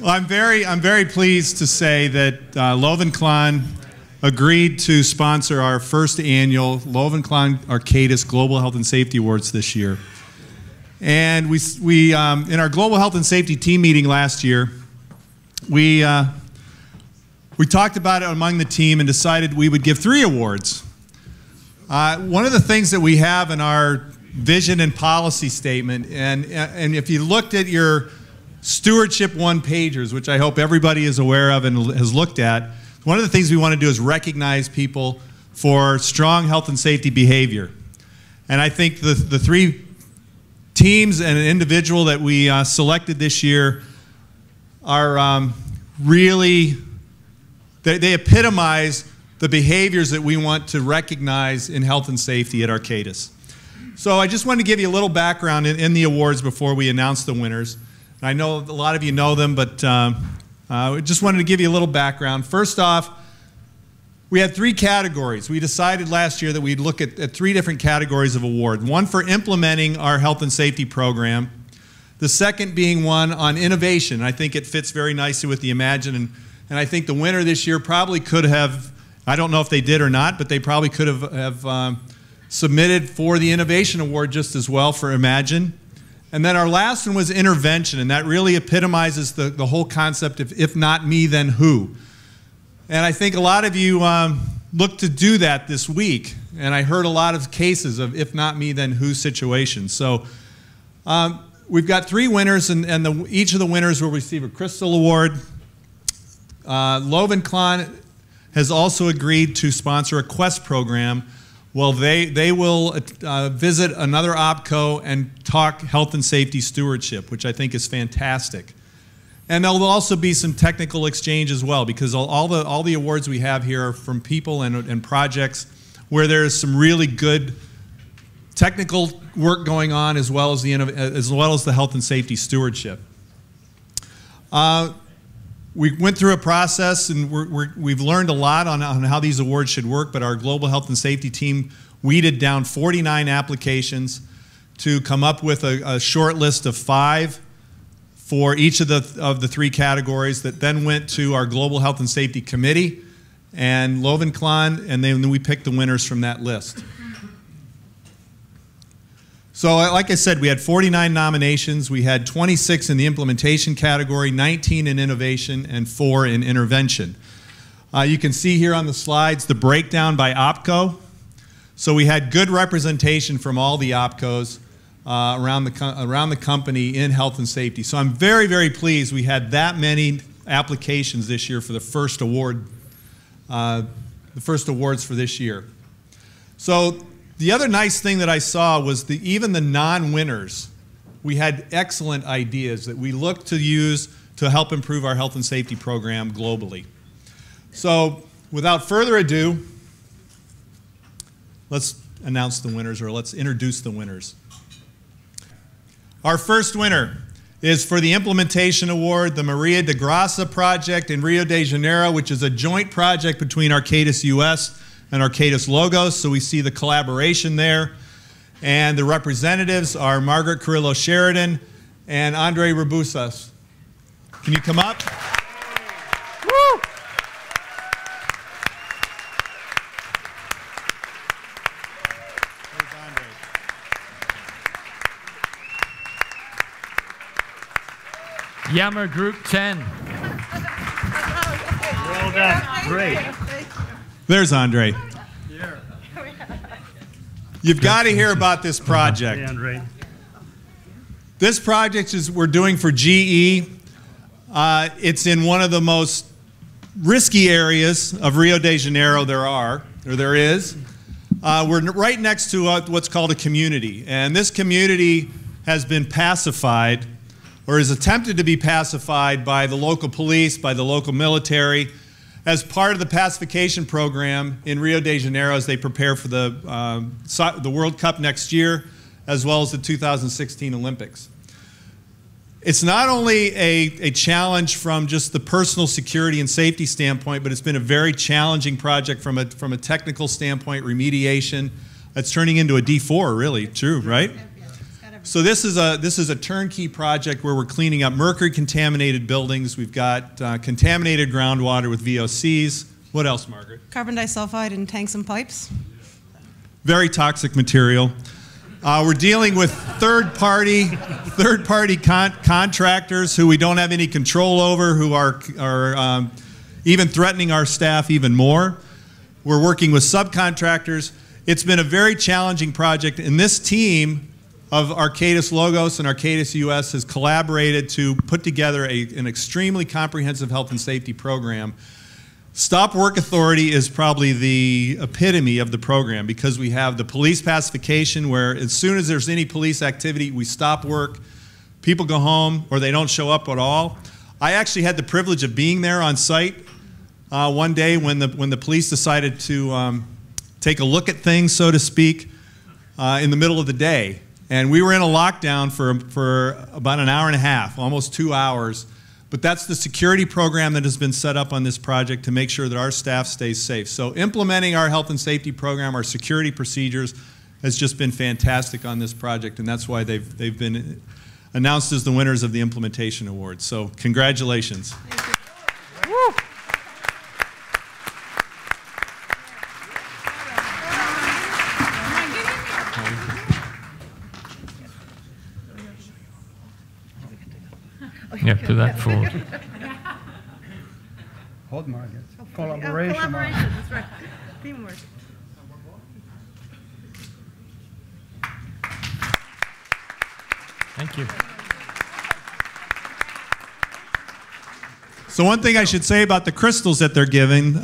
Well, I'm very pleased to say that Lovenklan agreed to sponsor our first annual Lovenklan Arcadis Global Health and Safety Awards this year. And we in our Global Health and Safety team meeting last year, we talked about it among the team and decided we would give 3 awards. One of the things that we have in our vision and policy statement, and if you looked at your stewardship one-pagers, which I hope everybody is aware of and has looked at, one of the things we want to do is recognize people for strong health and safety behavior. And I think the 3 teams and an individual that we selected this year are really, they epitomize the behaviors that we want to recognize in health and safety at Arcadis. So I just wanted to give you a little background in the awards before we announce the winners. I know a lot of you know them, but I just wanted to give you a little background. First off, we had 3 categories. We decided last year that we'd look at 3 different categories of award. One for implementing our health and safety program. The second being one on innovation. I think it fits very nicely with the Imagine, and I think the winner this year probably could have, I don't know if they did or not, but they probably could have submitted for the Innovation Award just as well for Imagine. And then our last one was intervention, and that really epitomizes the whole concept of if not me, then who. And I think a lot of you look to do that this week, and I heard a lot of cases of if not me, then who situations. So we've got 3 winners, and each of the winners will receive a Crystal Award. Lovenklan has also agreed to sponsor a Quest program. Well, they will visit another OPCO and talk health and safety stewardship, which I think is fantastic. And there'll also be some technical exchange as well, because all the awards we have here are from people and projects where there's some really good technical work going on, as well as the health and safety stewardship. We went through a process, and we've learned a lot on how these awards should work, but our Global Health and Safety team weeded down 49 applications to come up with a short list of 5 for each of the 3 categories that then went to our Global Health and Safety Committee and Lovenklan, and then we picked the winners from that list. So like I said, we had 49 nominations. We had 26 in the implementation category, 19 in innovation, and 4 in intervention. You can see here on the slides the breakdown by OPCO. So we had good representation from all the OPCOs around the company in health and safety. So I'm very, very pleased we had that many applications this year for the first award, the first awards for this year. So the other nice thing that I saw was even the non-winners, we had excellent ideas that we looked to use to help improve our health and safety program globally. So without further ado, let's announce the winners, or let's introduce the winners. Our first winner is for the Implementation Award, the Maria de Graça project in Rio de Janeiro, which is a joint project between Arcadis US and Arcadis Logos, so we see the collaboration there. And the representatives are Margaret Carrillo Sheridan and Andre Rabusas. Can you come up? Woo! There's Andre. Yammer Group 10. Well done. Great. There's Andre. You've got to hear about this project. Hey, Andre. This project we're doing for GE. It's in one of the most risky areas of Rio de Janeiro there is. We're right next to what's called a community. And this community has been pacified, or is attempted to be pacified by the local police, by the local military, as part of the pacification program in Rio de Janeiro as they prepare for the World Cup next year, as well as the 2016 Olympics. It's not only a challenge from just the personal security and safety standpoint, but it's been a very challenging project from a technical standpoint, remediation. It's turning into a D4, really, true, right? So this is a turnkey project where we're cleaning up mercury-contaminated buildings. We've got contaminated groundwater with VOCs. What else, Margaret? Carbon disulfide in tanks and pipes. Very toxic material. We're dealing with third-party contractors who we don't have any control over, who are even threatening our staff even more. We're working with subcontractors. It's been a very challenging project, and this team of Arcadis Logos and Arcadis US has collaborated to put together an extremely comprehensive health and safety program. Stop Work Authority is probably the epitome of the program, because we have the police pacification, where as soon as there's any police activity, we stop work, people go home, or they don't show up at all. I actually had the privilege of being there on site one day when the police decided to take a look at things, so to speak, in the middle of the day. And we were in a lockdown for about an hour and a half, almost 2 hours. But that's the security program that has been set up on this project to make sure that our staff stays safe. So implementing our health and safety program, our security procedures, has just been fantastic on this project, and that's why they've been announced as the winners of the Implementation Award. So congratulations. Woo. Yeah, put that forward. Hold Margaret. Collaboration. Collaboration, that's right. Teamwork. Thank you. So one thing I should say about the crystals that they're giving,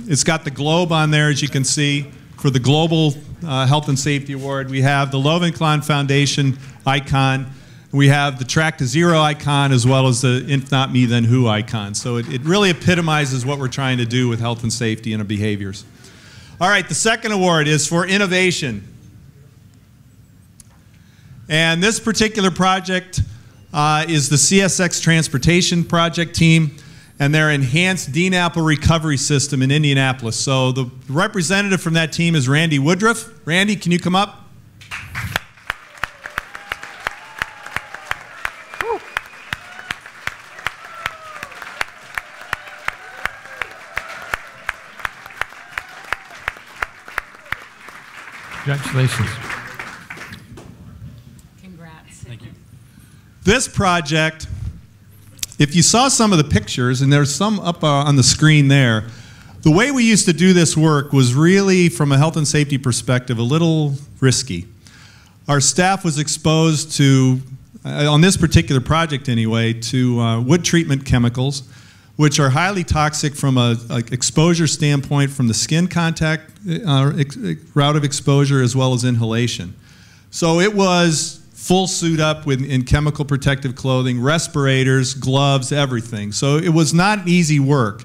it's got the globe on there, as you can see, for the Global Health and Safety Award. We have the Lovenklan Foundation icon. We have the Track to Zero icon, as well as the If Not Me Then Who icon. So it really epitomizes what we're trying to do with health and safety and our behaviors. All right, the second award is for innovation. And this particular project is the CSX Transportation Project team and their enhanced DNAPL recovery system in Indianapolis. So the representative from that team is Randy Woodruff. Randy, can you come up? Congratulations. Congrats. Thank you. This project, if you saw some of the pictures, and there's some up on the screen there, the way we used to do this work was really, from a health and safety perspective, a little risky. Our staff was exposed to, on this particular project anyway, to wood treatment chemicals, which are highly toxic from an exposure standpoint, from the skin contact route of exposure, as well as inhalation. So it was full suit up in chemical protective clothing, respirators, gloves, everything. So it was not easy work.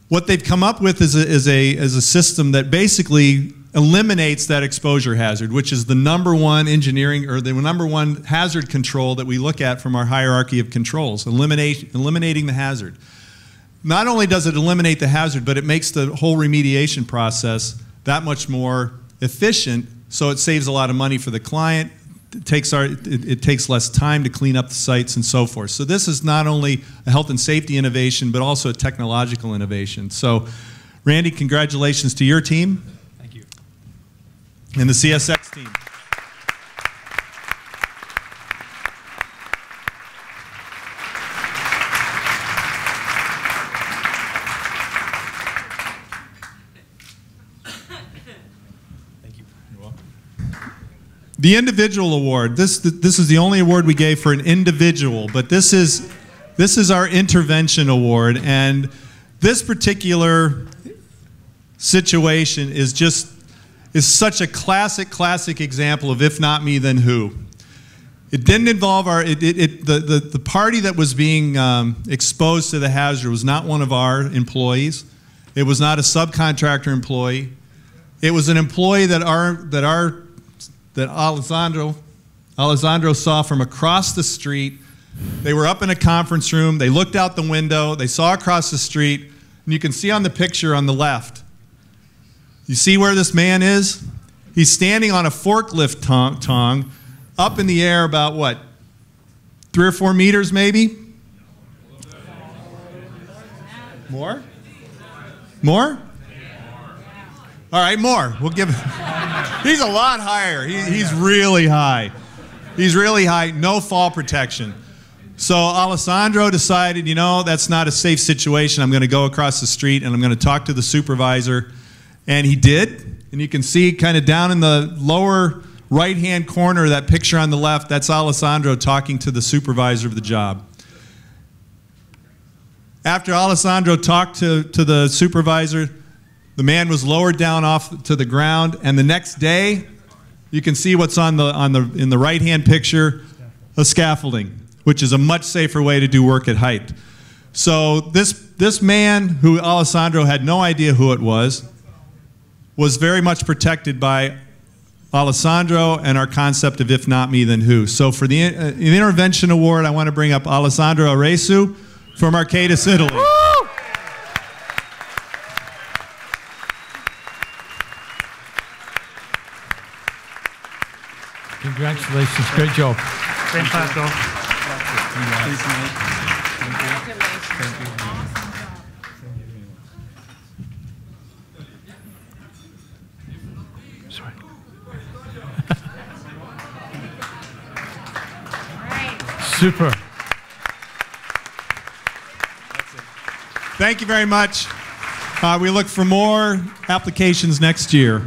What they've come up with is a system that basically eliminates that exposure hazard, which is the #1 engineering, or the #1 hazard control that we look at from our hierarchy of controls, eliminating the hazard. Not only does it eliminate the hazard, but it makes the whole remediation process that much more efficient, so it saves a lot of money for the client. It takes less time to clean up the sites and so forth. So this is not only a health and safety innovation, but also a technological innovation. So Randy, congratulations to your team. And the CSX team. Thank you. You're welcome. The individual award. This is the only award we gave for an individual, but this is our intervention award, and this particular situation is such a classic example of if not me, then who. It didn't involve the party that was being exposed to the hazard was not one of our employees. It was not a subcontractor employee. It was an employee that Alessandro saw from across the street. They were up in a conference room. They looked out the window. They saw across the street, and you can see on the picture on the left. You see where this man is? He's standing on a forklift tong up in the air about what? 3 or 4 meters maybe? More? More? All right, more. We'll give He's a lot higher. He's really high. He's really high. No fall protection. So Alessandro decided, you know, that's not a safe situation. I'm going to go across the street and I'm going to talk to the supervisor. And he did. And you can see kind of down in the lower right-hand corner, that picture on the left, that's Alessandro talking to the supervisor of the job. After Alessandro talked to the supervisor, the man was lowered down off to the ground, and the next day, you can see what's in the right-hand picture, a scaffolding, which is a much safer way to do work at height. So this man, who Alessandro had no idea who it was very much protected by Alessandro and our concept of if not me, then who. So for the intervention award, I want to bring up Alessandro Aresu from Arcadis, Italy. Woo! Congratulations, great job. Same passo. Sorry. Super. Thank you very much. We look for more applications next year.